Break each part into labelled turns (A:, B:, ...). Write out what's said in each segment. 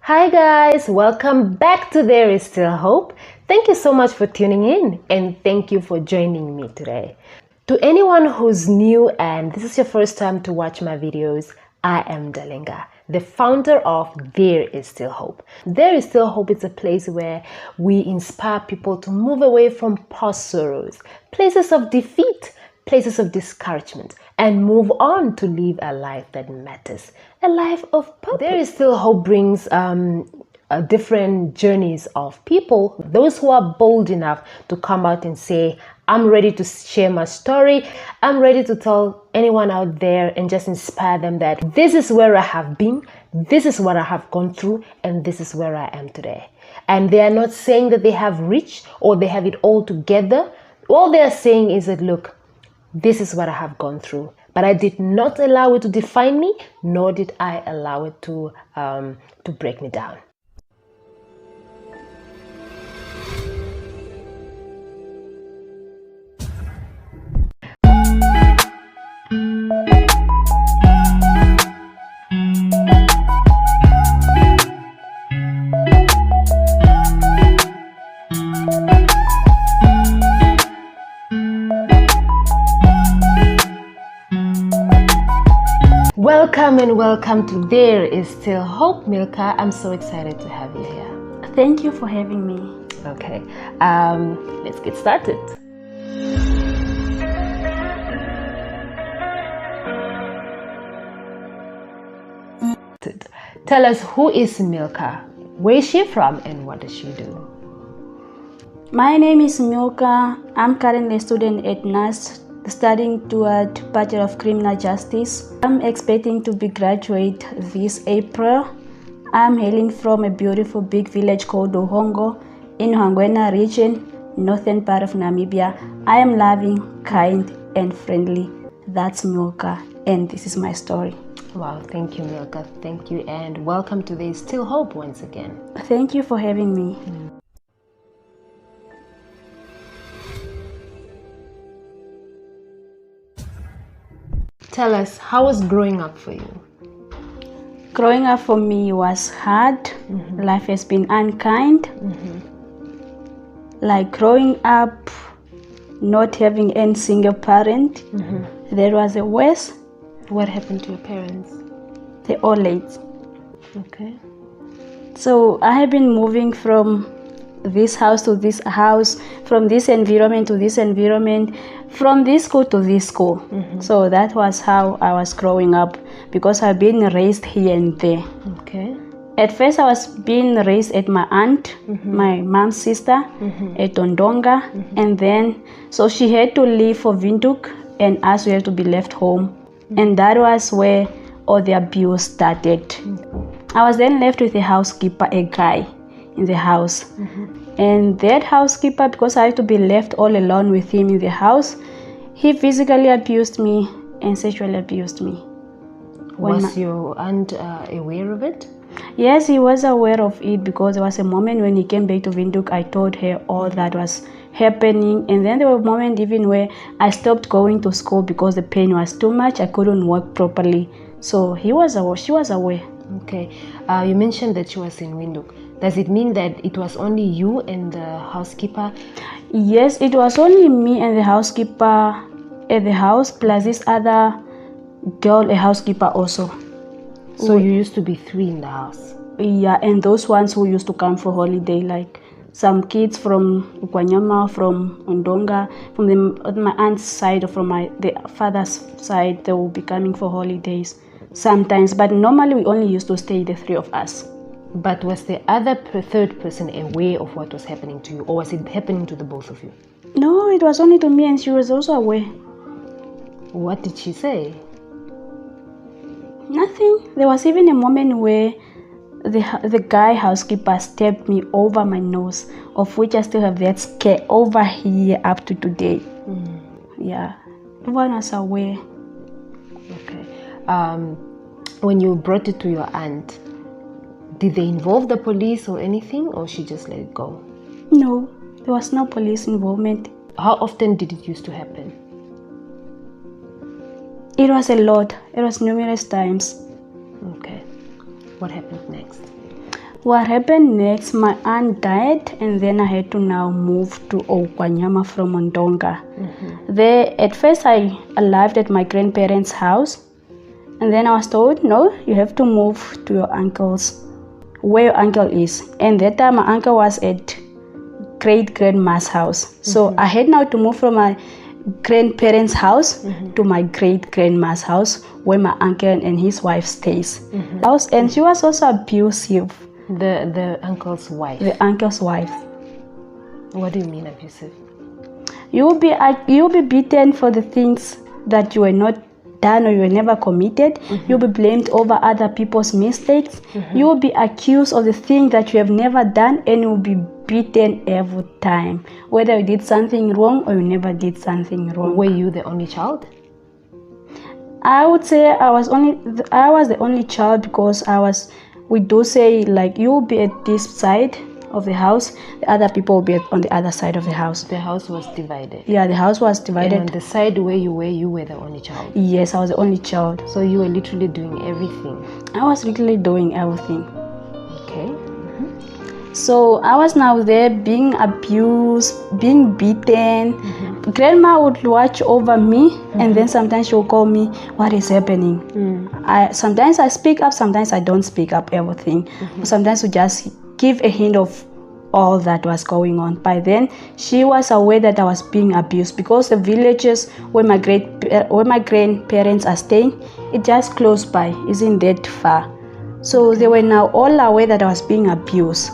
A: Hi guys, welcome back to There Is Still Hope. Thank you so much for tuning in and thank you for joining me today. To anyone who's new and this is your first time to watch my videos, I am Ndalenga, the founder of There Is Still Hope. There Is Still Hope is a place where we inspire people to move away from past sorrows, places of defeat, places of discouragement, and move on to live a life that matters, a life of purpose. There Is Still Hope brings different journeys of people, those who are bold enough to come out and say, I'm ready to share my story. I'm ready to tell anyone out there and just inspire them that this is where I have been, this is what I have gone through, and this is where I am today. And they are not saying that they have reached or they have it all together. All they are saying is that, look, this is what I have gone through, but I did not allow it to define me, nor did I allow it to break me down. Welcome and welcome to There Is Still Hope, Milka. I'm so excited to have you here.
B: Thank you for having me.
A: Okay, let's get started. Tell us, who is Milka? Where is she from and what does she do?
B: My name is Milka. I'm currently a student at NAS studying toward Bachelor of Criminal Justice. I'm expecting to be graduate this April. I'm hailing from a beautiful big village called Ohongo in Hangwena region, northern part of Namibia. I am loving, kind, and friendly. That's Milka, and this is my story.
A: Wow, thank you, Milka. Thank you, and welcome to There Is Still Hope once again.
B: Thank you for having me.
A: Tell us, how was growing up for you?
B: Growing up for me was hard. Life has been unkind. Like growing up, not having any single parent, that was the worst.
A: What happened to your parents?
B: They all late.
A: Okay.
B: So I have been moving from this house to this house, from this environment to this environment, from this school to this school. So that was how I was growing up, because I've been raised here and there.
A: Okay.
B: At first I was being raised at my aunt, my mom's sister, at Ndonga, and then so she had to leave for Windhoek and us we had to be left home. And that was where all the abuse started. I was then left with a housekeeper, a guy in the house. And that housekeeper, because I had to be left all alone with him in the house, he physically abused me and sexually abused me.
A: Was your aunt aware of it?
B: Yes, he was aware of it, because there was a moment when he came back to Windhoek, I told her all that was happening. And then there were moments even where I stopped going to school because the pain was too much. I couldn't work properly. So she was aware.
A: Okay. You mentioned that she was in Windhoek. Does it mean that it was only you and the housekeeper?
B: Yes, it was only me and the housekeeper at the house, plus this other girl, a housekeeper also.
A: So you used to be 3 in the house?
B: Yeah, and those ones who used to come for holiday, like some kids from Ukwanyama, from Ndonga, from my aunt's side or from the father's side, they will be coming for holidays sometimes. But normally we only used to stay, the 3 of us.
A: But was the other third person aware of what was happening to you, or was it happening to the both of you?
B: No, it was only to me, and she was also aware.
A: What did she say?
B: Nothing. There was even a moment where the guy housekeeper stabbed me over my nose, of which I still have that scare over here up to today. Yeah, everyone was aware.
A: Okay. When you brought it to your aunt, did they involve the police or anything, or she just let it go?
B: No, there was no police involvement.
A: How often did it used to happen?
B: It was a lot. It was numerous times.
A: Okay. What happened next?
B: What happened next, my aunt died, and then I had to now move to Okwanyama from Ndonga. There, at first I arrived at my grandparents' house, and then I was told, no, you have to move to your uncle's, where your uncle is. And that time my uncle was at great-grandma's house. So I had now to move from my grandparents' house to my great-grandma's house, where my uncle and his wife stays. And she was also abusive.
A: The uncle's wife?
B: The uncle's wife.
A: What do you mean abusive?
B: You'll be beaten for the things that you were not done or you were never committed. You'll be blamed over other people's mistakes. You will be accused of the thing that you have never done, and you will be beaten every time, whether you did something wrong or you never did something wrong.
A: Were you the only child?
B: I would say I was the only child, because we do say, like, you will be at this side of the house, the other people will be on the other side of the house.
A: The house was divided?
B: Yeah, the house was divided.
A: And on the side where you were the only child?
B: Yes, I was the only child.
A: So you were literally doing everything?
B: I was literally doing everything.
A: Okay.
B: So I was now there being abused, being beaten. Grandma would watch over me, and then sometimes she would call me, what is happening? Sometimes I speak up, sometimes I don't speak up everything. Sometimes we just give a hint of all that was going on. By then, she was aware that I was being abused, because the villages where my grandparents are staying, it just close by, isn't that far. So they were now all aware that I was being abused.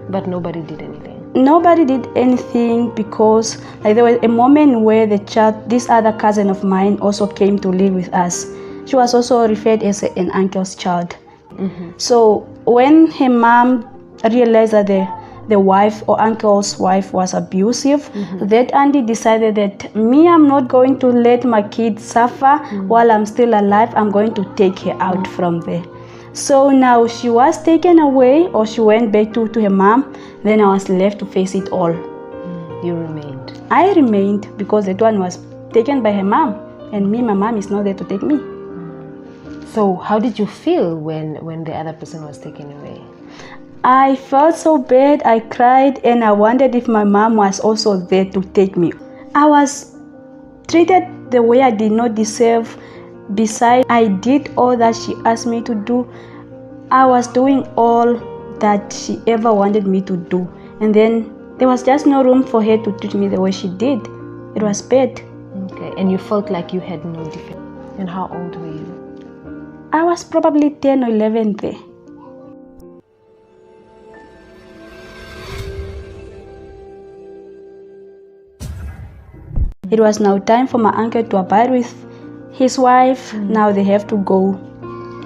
A: But nobody did anything?
B: Nobody did anything, because there was a moment where this other cousin of mine also came to live with us. She was also referred as an uncle's child. So when her mom realized that the wife or uncle's wife was abusive, that auntie decided that I'm not going to let my kid suffer while I'm still alive. I'm going to take her out from there. So now she was taken away, or she went back to her mom. Then I was left to face it all.
A: You remained?
B: I remained, because that one was taken by her mom, and my mom is not there to take me.
A: So how did you feel when the other person was taken away?
B: I felt so bad. I cried, and I wondered if my mom was also there to take me. I was treated the way I did not deserve. Besides, I did all that she asked me to do. I was doing all that she ever wanted me to do. And then there was just no room for her to treat me the way she did. It was bad.
A: Okay, and you felt like you had no defense. And how old were you?
B: I was probably 10 or 11 there. It was now time for my uncle to abide with his wife. Now they have to go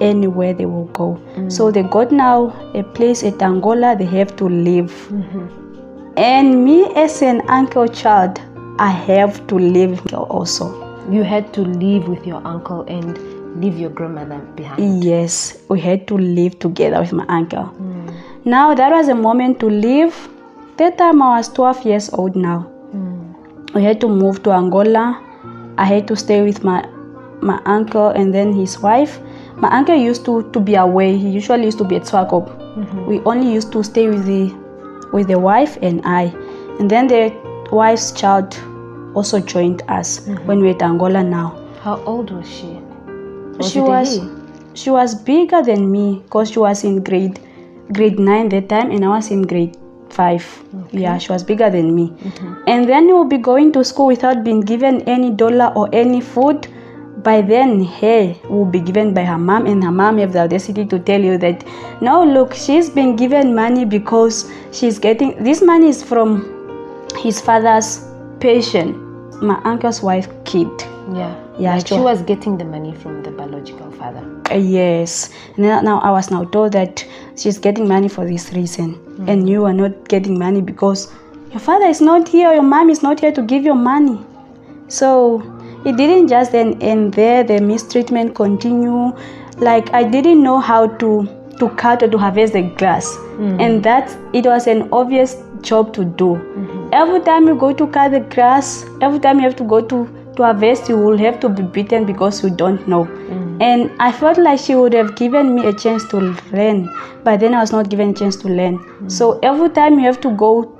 B: anywhere they will go. So they got now a place at Angola. They have to live. And me as an uncle child, I have to live also.
A: You had to live with your uncle and leave your grandmother behind?
B: Yes, we had to live together with my uncle. Now that was a moment to leave. That time I was 12 years old now. We had to move to Angola. I had to stay with my uncle and then his wife. My uncle used to be away. He usually used to be at Swakop. We only used to stay with the wife and I. And then the wife's child also joined us when we were at Angola now.
A: How old was she?
B: She was bigger than me, because she was in grade 9 that time, and I was in grade 5. Yeah, she was bigger than me. And then we will be going to school without being given any dollar or any food. By then, her will be given by her mom, and her mom have the audacity to tell you that, no, look, she's been given money because she's getting, this money is from his father's patient, my uncle's wife kid.
A: Yeah, like she was getting the money from the biological father.
B: Yes. Now I was now told that she's getting money for this reason, and you are not getting money because your father is not here, your mom is not here to give you money. So it didn't just end there. The mistreatment continue. Like, I didn't know how to cut or to harvest the grass, and that it was an obvious job to do. Every time you go to cut the grass, every time you have to go to harvest, you will have to be beaten because you don't know. And I felt like she would have given me a chance to learn, but then I was not given a chance to learn. So every time you have to go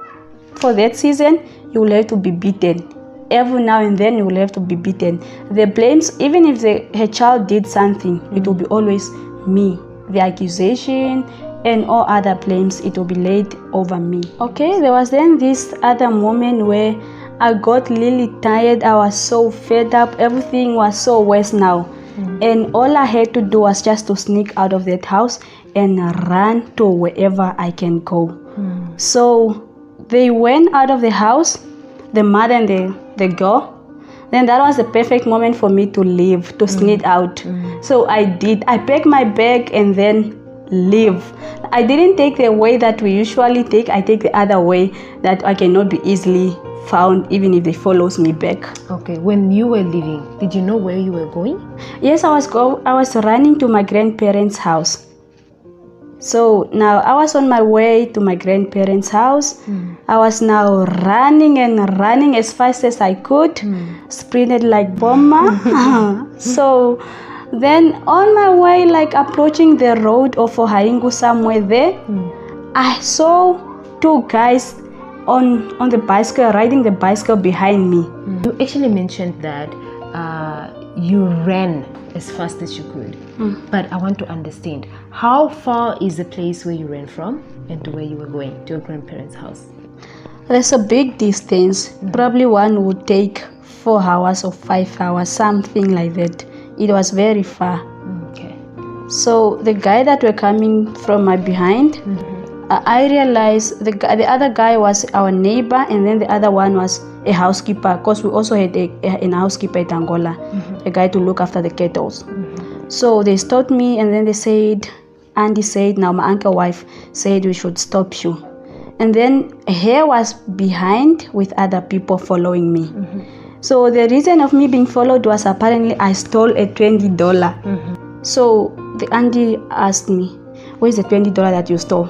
B: for that season, you will have to be beaten. Every now and then you will have to be beaten. The blames, even if her child did something, it will be always me. The accusation and all other blames, it will be laid over me. Okay, there was then this other moment where I got really tired. I was so fed up. Everything was so worse now. And all I had to do was just to sneak out of that house and run to wherever I can go. So they went out of the house, the mother and the girl. Then that was the perfect moment for me to leave, to sneak out. So I did. I packed my bag and then leave. I didn't take the way that we usually take. I take the other way that I cannot be easily found even if they follows me back.
A: Okay, when you were leaving, did you know where you were going?
B: Yes, I was running to my grandparents' house. So now I was on my way to my grandparents' house. I was now running as fast as I could, sprinted like bomber. So then on my way, like approaching the road of Ohaingu somewhere there, I saw two guys on the bicycle, riding the bicycle behind me.
A: You actually mentioned that you ran as fast as you could, but I want to understand, how far is the place where you ran from and to where you were going, to your grandparents' house?
B: There's a big distance. Probably one would take 4 hours or 5 hours, something like that. It was very far.
A: Okay.
B: So the guy that were coming from my behind, I realized the other guy was our neighbor, and then the other one was a housekeeper, because we also had a housekeeper at Angola, a guy to look after the kettles. So they stopped me, and then they said, Andy said, now my uncle wife said we should stop you. And then he was behind with other people following me. So the reason of me being followed was apparently I stole a $20. So the Andy asked me, where's the $20 that you stole?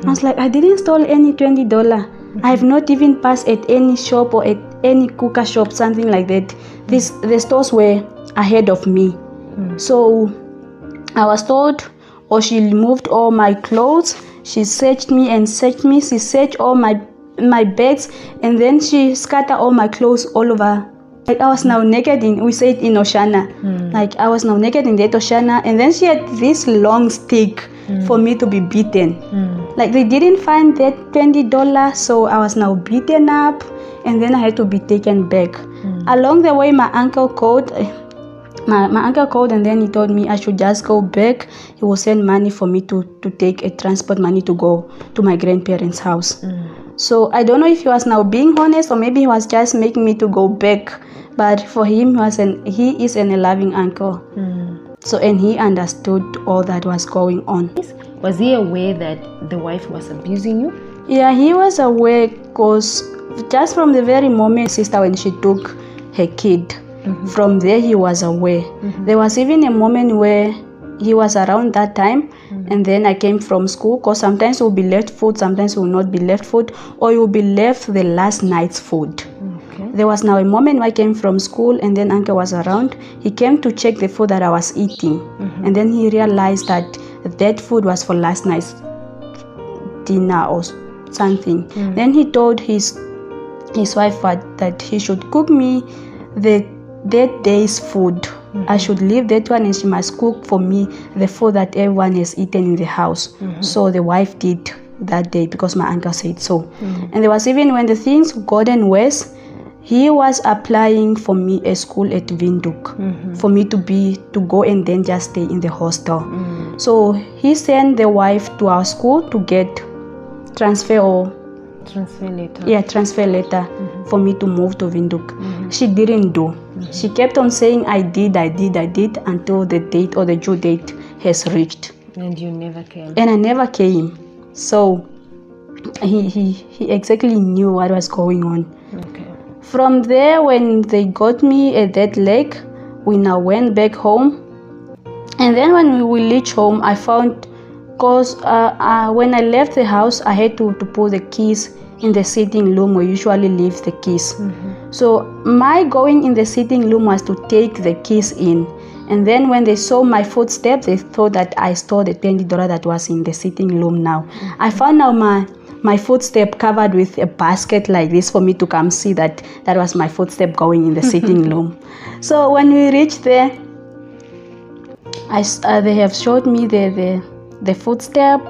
B: I was like, I didn't steal any $20. I have not even passed at any shop or at any cooker shop, something like that. The stores were ahead of me. So I was told, she removed all my clothes. She searched me and searched me. She searched all my bags, and then she scattered all my clothes all over. Like I was now naked we said in Oshana. Like I was now naked in that Oshana, and then she had this long stick for me to be beaten. Like they didn't find that $20, so I was now beaten up, and then I had to be taken back. Along the way, my uncle called. My uncle called, and then he told me I should just go back. He will send money for me to take a transport money to go to my grandparents' house. So I don't know if he was now being honest, or maybe he was just making me to go back. But for him, he is a loving uncle. So, and he understood all that was going on.
A: Was he aware that the wife was abusing you?
B: Yeah, he was aware, because just from the very moment sister, when she took her kid, from there he was aware. There was even a moment where he was around that time, and then I came from school, because sometimes we'll be left food, sometimes we'll not be left food, or you'll be left the last night's food. There was now a moment when I came from school, and then uncle was around. He came to check the food that I was eating, and then he realized that that food was for last night's dinner or something. Then he told his wife that he should cook me that day's food. I should leave that one, and she must cook for me the food that everyone has eaten in the house. So the wife did that day, because my uncle said so. And there was even when the things gotten worse, he was applying for me a school at Windhoek, for me to go and then just stay in the hostel. So he sent the wife to our school to get transfer letter. Yeah, transfer letter for me to move to Windhoek. She didn't do. She kept on saying I did until the date or the due date has reached.
A: And you never came.
B: And I never came. So he exactly knew what was going on.
A: Okay.
B: From there, when they got me at that lake, we now went back home. And then when we reached home, I found, because when I left the house, I had to put the keys in the sitting room where we usually leave the keys. So my going in the sitting room was to take the keys in, And then when they saw my footsteps, they thought that I stole the $20 that was in the sitting room now. I found out my footstep covered with a basket like this for me to come see that was my footstep going in the sitting room. So when we reached there, they have showed me the footstep,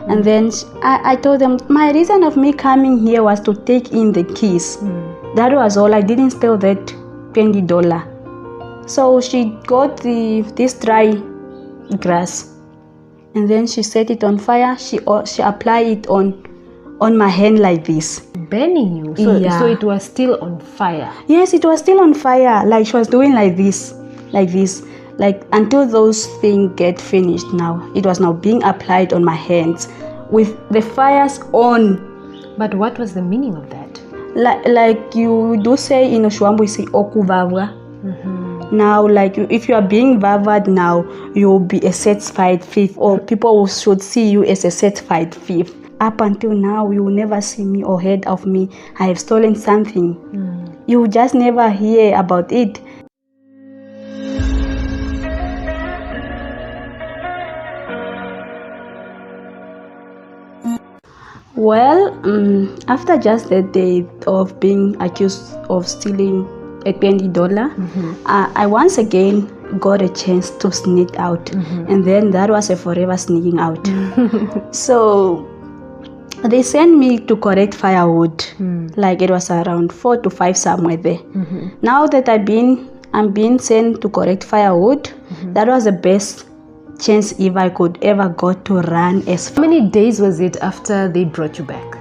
B: and then I told them my reason of me coming here was to take in the keys. That was all. I didn't steal that $20. So she got this dry grass, and then she set it on fire. She applied it on my hand like this.
A: Burning you? So it was still on fire?
B: Yes, it was still on fire. Like she was doing like this, like until those things get finished. Now it was now being applied on my hands with the fires on.
A: But what was the meaning of that?
B: Like you do say in Oshwambo, you say okuvavwa. Now, like if you are being vaved now, you will be a certified thief, or people should see you as a certified thief. Up until now, you will never see me or heard of me. I have stolen something. You will just never hear about it. Well, after just the day of being accused of stealing a $20, I once again got a chance to sneak out, and then that was a forever sneaking out. So they sent me to collect firewood, like it was around 4 to 5 somewhere there. Now that I'm being sent to collect firewood, that was the best chance if I could ever got to run as far.
A: How many days was it after they brought you back?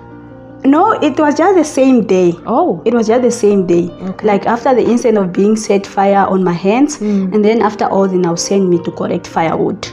B: No, it was just the same day.
A: Oh.
B: It was just the same day.
A: Okay.
B: Like after the incident of being set fire on my hands, and then after all, they now sent me to collect firewood.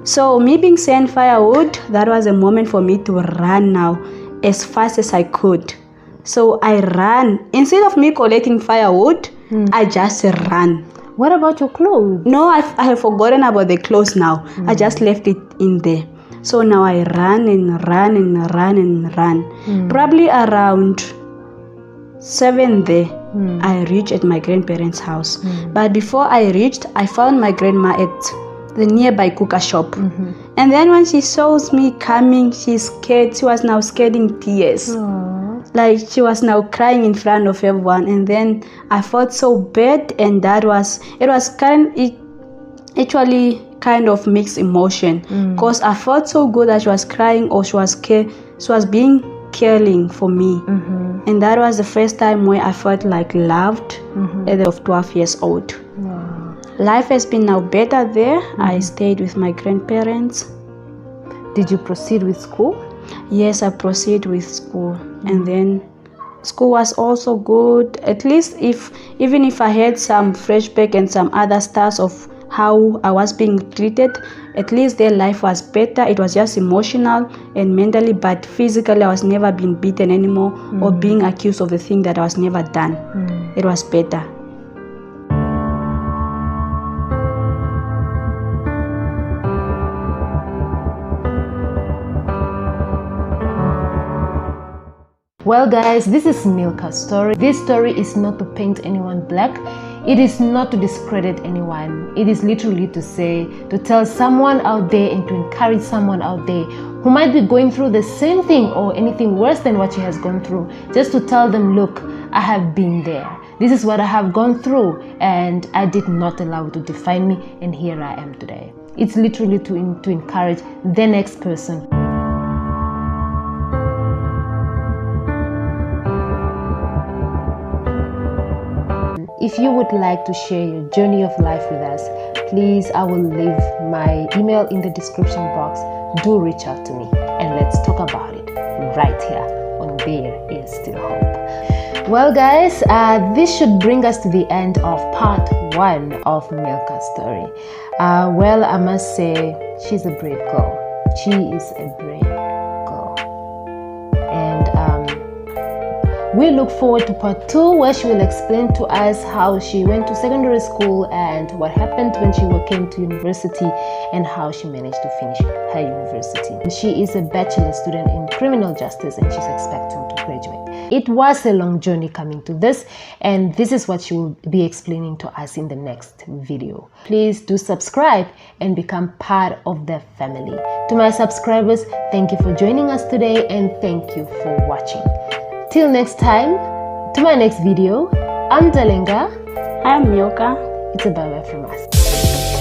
B: So me being sent firewood, that was a moment for me to run now as fast as I could. So I ran. Instead of me collecting firewood, I just ran.
A: What about your clothes?
B: No, I have forgotten about the clothes now. I just left it in there. So now I ran and ran and ran and ran. Probably around 7 there, I reached at my grandparents' house. But before I reached, I found my grandma at the nearby cooker shop. And then when she saw me coming, she's scared. She was now scared in tears. Like she was now crying in front of everyone. And then I felt so bad, and it actually kind of mixed emotion, because I felt so good that she was crying, or she was being caring for me. And that was the first time where I felt like loved at the age of 12 years old. Life has been now better there. I stayed with my grandparents.
A: Did you proceed with school?
B: Yes, I proceeded with school. And then school was also good. At least even if I had some flashback and some other stars of how I was being treated, at least their life was better. It was just emotional and mentally, but physically I was never being beaten anymore or being accused of the thing that I was never done. It was better.
A: Well guys, this is Milka's story. This story is not to paint anyone black. It is not to discredit anyone. It is literally to tell someone out there and to encourage someone out there who might be going through the same thing or anything worse than what she has gone through. Just to tell them, look, I have been there. This is what I have gone through, and I did not allow it to define me, and here I am today. It's literally to encourage the next person. If you would like to share your journey of life with us, please, I will leave my email in the description box. Do reach out to me and let's talk about it right here on There Is Still Hope. Well guys, this should bring us to the end of part 1 of Milka's story. Well, I must say, she's a brave girl. She is a brave girl. And We look forward to part 2, where she will explain to us how she went to secondary school and what happened when she came to university and how she managed to finish her university. And she is a bachelor student in criminal justice and she's expecting to graduate. It was a long journey coming to this, and this is what she will be explaining to us in the next video. Please do subscribe and become part of the family. To my subscribers, thank you for joining us today and thank you for watching. Till next time, to my next video, I'm Ndalenga.
B: I'm Milka.
A: It's a bye-bye from us.